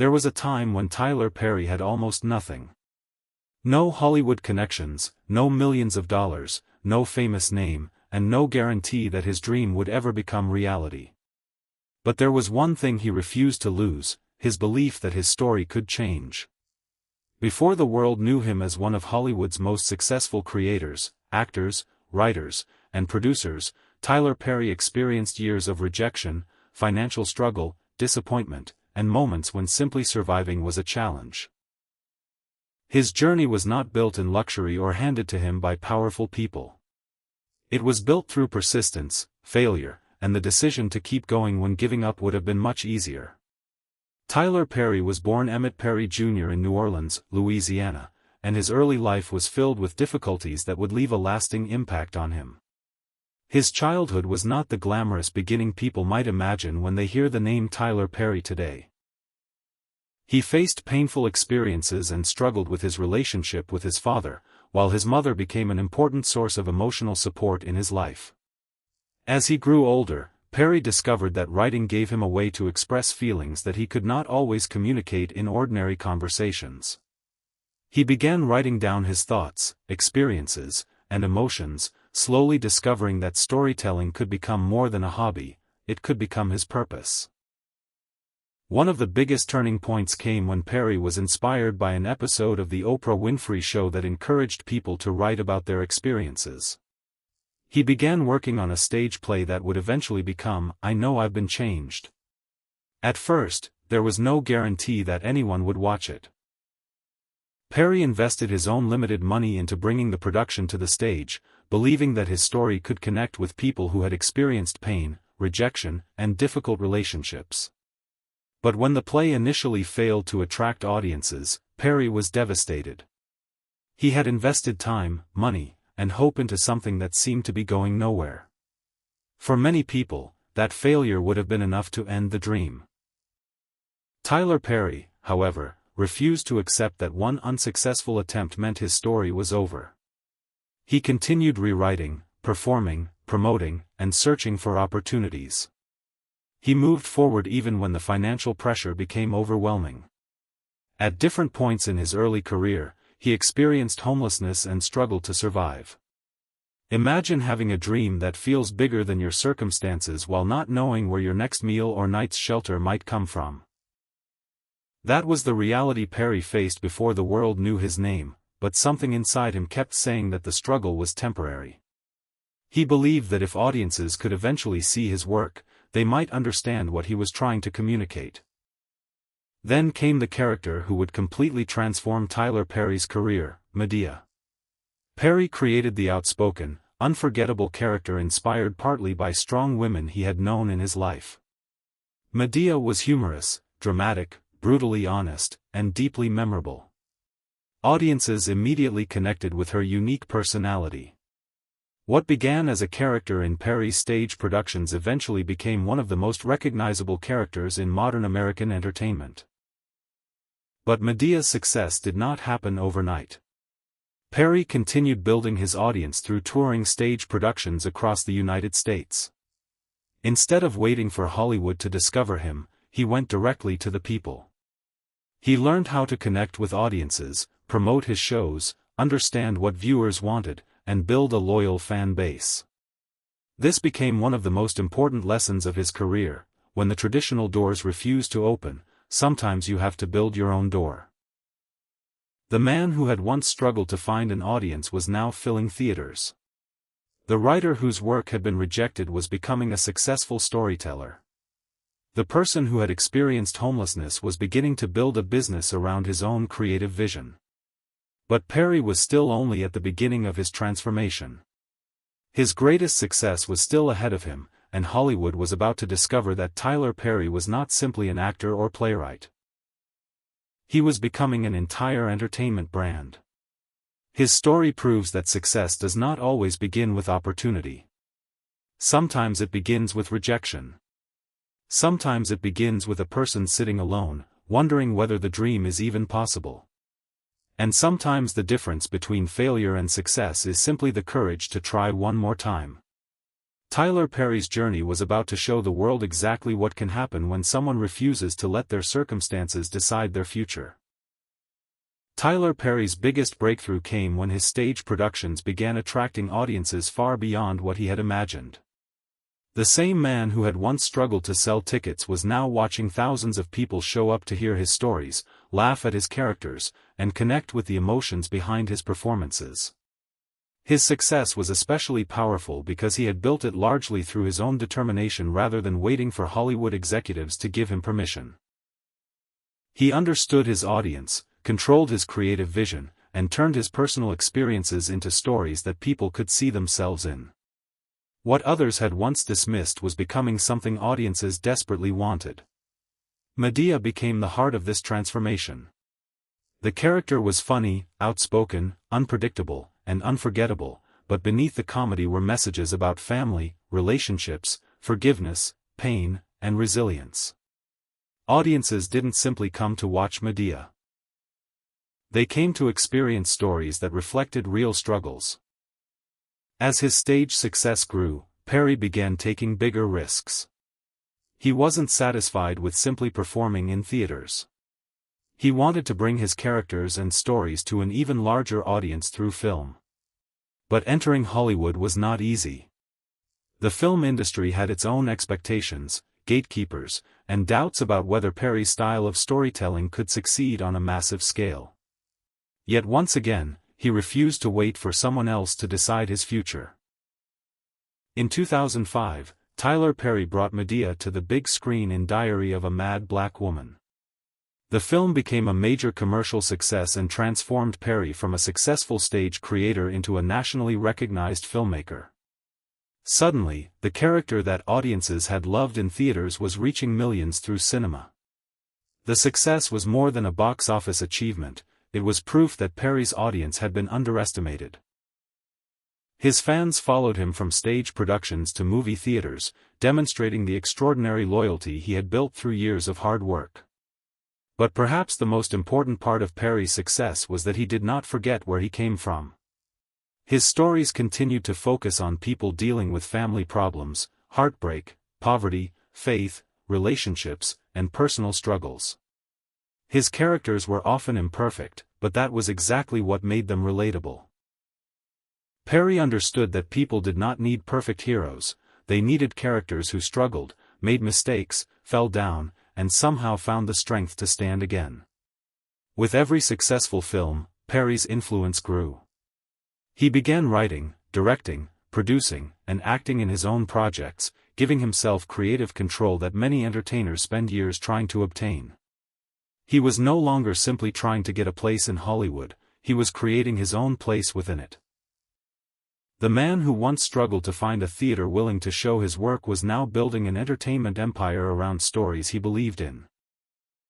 There was a time when Tyler Perry had almost nothing. No Hollywood connections, no millions of dollars, no famous name, and no guarantee that his dream would ever become reality. But there was one thing he refused to lose, his belief that his story could change. Before the world knew him as one of Hollywood's most successful creators, actors, writers, and producers, Tyler Perry experienced years of rejection, financial struggle, disappointment, and moments when simply surviving was a challenge. His journey was not built in luxury or handed to him by powerful people. It was built through persistence, failure, and the decision to keep going when giving up would have been much easier. Tyler Perry was born Emmett Perry Jr. in New Orleans, Louisiana, and his early life was filled with difficulties that would leave a lasting impact on him. His childhood was not the glamorous beginning people might imagine when they hear the name Tyler Perry today. He faced painful experiences and struggled with his relationship with his father, while his mother became an important source of emotional support in his life. As he grew older, Perry discovered that writing gave him a way to express feelings that he could not always communicate in ordinary conversations. He began writing down his thoughts, experiences, and emotions, slowly discovering that storytelling could become more than a hobby, it could become his purpose. One of the biggest turning points came when Perry was inspired by an episode of The Oprah Winfrey Show that encouraged people to write about their experiences. He began working on a stage play that would eventually become I Know I've Been Changed. At first, there was no guarantee that anyone would watch it. Perry invested his own limited money into bringing the production to the stage, believing that his story could connect with people who had experienced pain, rejection, and difficult relationships. But when the play initially failed to attract audiences, Perry was devastated. He had invested time, money, and hope into something that seemed to be going nowhere. For many people, that failure would have been enough to end the dream. Tyler Perry, however, refused to accept that one unsuccessful attempt meant his story was over. He continued rewriting, performing, promoting, and searching for opportunities. He moved forward even when the financial pressure became overwhelming. At different points in his early career, he experienced homelessness and struggled to survive. Imagine having a dream that feels bigger than your circumstances while not knowing where your next meal or night's shelter might come from. That was the reality Perry faced before the world knew his name, but something inside him kept saying that the struggle was temporary. He believed that if audiences could eventually see his work, they might understand what he was trying to communicate. Then came the character who would completely transform Tyler Perry's career, Madea. Perry created the outspoken, unforgettable character inspired partly by strong women he had known in his life. Madea was humorous, dramatic, brutally honest, and deeply memorable. Audiences immediately connected with her unique personality. What began as a character in Perry's stage productions eventually became one of the most recognizable characters in modern American entertainment. But Madea's success did not happen overnight. Perry continued building his audience through touring stage productions across the United States. Instead of waiting for Hollywood to discover him, he went directly to the people. He learned how to connect with audiences, promote his shows, understand what viewers wanted, and build a loyal fan base. This became one of the most important lessons of his career. When the traditional doors refuse to open, sometimes you have to build your own door. The man who had once struggled to find an audience was now filling theaters. The writer whose work had been rejected was becoming a successful storyteller. The person who had experienced homelessness was beginning to build a business around his own creative vision. But Perry was still only at the beginning of his transformation. His greatest success was still ahead of him, and Hollywood was about to discover that Tyler Perry was not simply an actor or playwright. He was becoming an entire entertainment brand. His story proves that success does not always begin with opportunity. Sometimes it begins with rejection. Sometimes it begins with a person sitting alone, wondering whether the dream is even possible. And sometimes the difference between failure and success is simply the courage to try one more time. Tyler Perry's journey was about to show the world exactly what can happen when someone refuses to let their circumstances decide their future. Tyler Perry's biggest breakthrough came when his stage productions began attracting audiences far beyond what he had imagined. The same man who had once struggled to sell tickets was now watching thousands of people show up to hear his stories, laugh at his characters, and connect with the emotions behind his performances. His success was especially powerful because he had built it largely through his own determination rather than waiting for Hollywood executives to give him permission. He understood his audience, controlled his creative vision, and turned his personal experiences into stories that people could see themselves in. What others had once dismissed was becoming something audiences desperately wanted. Madea became the heart of this transformation. The character was funny, outspoken, unpredictable, and unforgettable, but beneath the comedy were messages about family, relationships, forgiveness, pain, and resilience. Audiences didn't simply come to watch Madea. They came to experience stories that reflected real struggles. As his stage success grew, Perry began taking bigger risks. He wasn't satisfied with simply performing in theaters. He wanted to bring his characters and stories to an even larger audience through film. But entering Hollywood was not easy. The film industry had its own expectations, gatekeepers, and doubts about whether Perry's style of storytelling could succeed on a massive scale. Yet once again, he refused to wait for someone else to decide his future. In 2005, Tyler Perry brought Madea to the big screen in Diary of a Mad Black Woman. The film became a major commercial success and transformed Perry from a successful stage creator into a nationally recognized filmmaker. Suddenly, the character that audiences had loved in theaters was reaching millions through cinema. The success was more than a box office achievement, it was proof that Perry's audience had been underestimated. His fans followed him from stage productions to movie theaters, demonstrating the extraordinary loyalty he had built through years of hard work. But perhaps the most important part of Perry's success was that he did not forget where he came from. His stories continued to focus on people dealing with family problems, heartbreak, poverty, faith, relationships, and personal struggles. His characters were often imperfect, but that was exactly what made them relatable. Perry understood that people did not need perfect heroes, they needed characters who struggled, made mistakes, fell down, and somehow found the strength to stand again. With every successful film, Perry's influence grew. He began writing, directing, producing, and acting in his own projects, giving himself creative control that many entertainers spend years trying to obtain. He was no longer simply trying to get a place in Hollywood, he was creating his own place within it. The man who once struggled to find a theater willing to show his work was now building an entertainment empire around stories he believed in.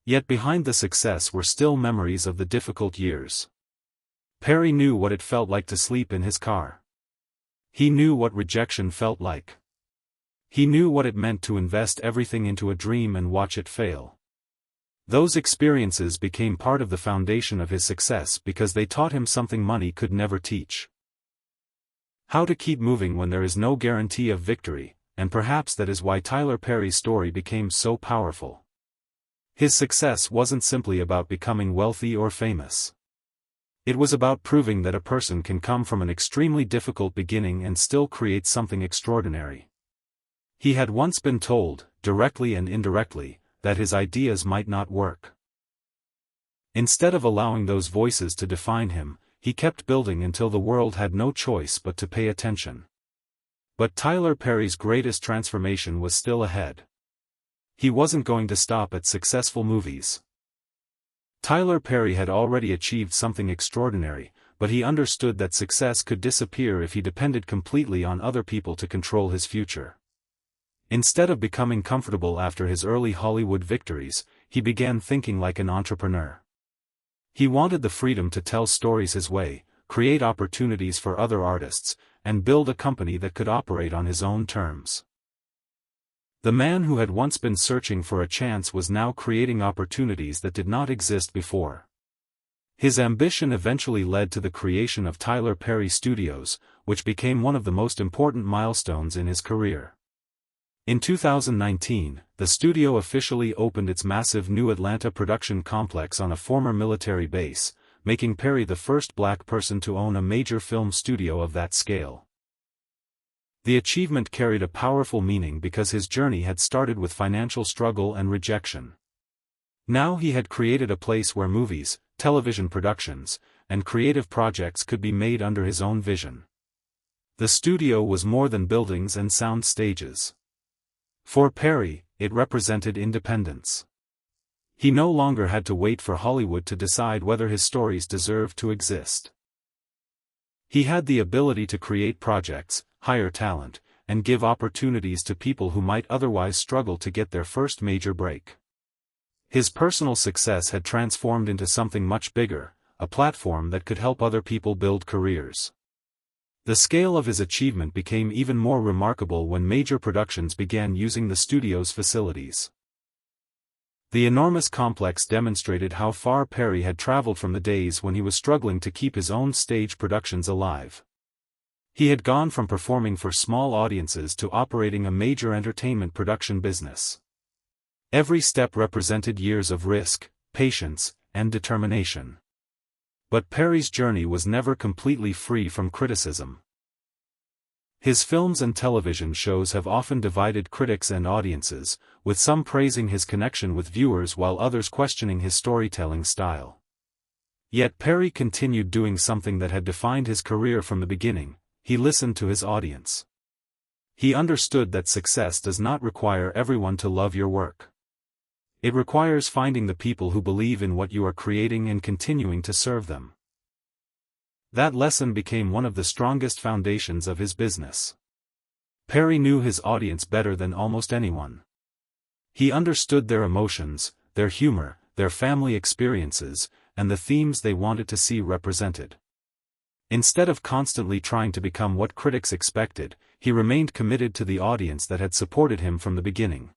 Yet behind the success were still memories of the difficult years. Perry knew what it felt like to sleep in his car. He knew what rejection felt like. He knew what it meant to invest everything into a dream and watch it fail. Those experiences became part of the foundation of his success because they taught him something money could never teach. How to keep moving when there is no guarantee of victory, and perhaps that is why Tyler Perry's story became so powerful. His success wasn't simply about becoming wealthy or famous. It was about proving that a person can come from an extremely difficult beginning and still create something extraordinary. He had once been told, directly and indirectly, that his ideas might not work. Instead of allowing those voices to define him, he kept building until the world had no choice but to pay attention. But Tyler Perry's greatest transformation was still ahead. He wasn't going to stop at successful movies. Tyler Perry had already achieved something extraordinary, but he understood that success could disappear if he depended completely on other people to control his future. Instead of becoming comfortable after his early Hollywood victories, he began thinking like an entrepreneur. He wanted the freedom to tell stories his way, create opportunities for other artists, and build a company that could operate on his own terms. The man who had once been searching for a chance was now creating opportunities that did not exist before. His ambition eventually led to the creation of Tyler Perry Studios, which became one of the most important milestones in his career. In 2019, the studio officially opened its massive new Atlanta production complex on a former military base, making Perry the first black person to own a major film studio of that scale. The achievement carried a powerful meaning because his journey had started with financial struggle and rejection. Now he had created a place where movies, television productions, and creative projects could be made under his own vision. The studio was more than buildings and sound stages. For Perry, it represented independence. He no longer had to wait for Hollywood to decide whether his stories deserved to exist. He had the ability to create projects, hire talent, and give opportunities to people who might otherwise struggle to get their first major break. His personal success had transformed into something much bigger, a platform that could help other people build careers. The scale of his achievement became even more remarkable when major productions began using the studio's facilities. The enormous complex demonstrated how far Perry had traveled from the days when he was struggling to keep his own stage productions alive. He had gone from performing for small audiences to operating a major entertainment production business. Every step represented years of risk, patience, and determination. But Perry's journey was never completely free from criticism. His films and television shows have often divided critics and audiences, with some praising his connection with viewers while others questioning his storytelling style. Yet Perry continued doing something that had defined his career from the beginning: he listened to his audience. He understood that success does not require everyone to love your work. It requires finding the people who believe in what you are creating and continuing to serve them. That lesson became one of the strongest foundations of his business. Perry knew his audience better than almost anyone. He understood their emotions, their humor, their family experiences, and the themes they wanted to see represented. Instead of constantly trying to become what critics expected, he remained committed to the audience that had supported him from the beginning.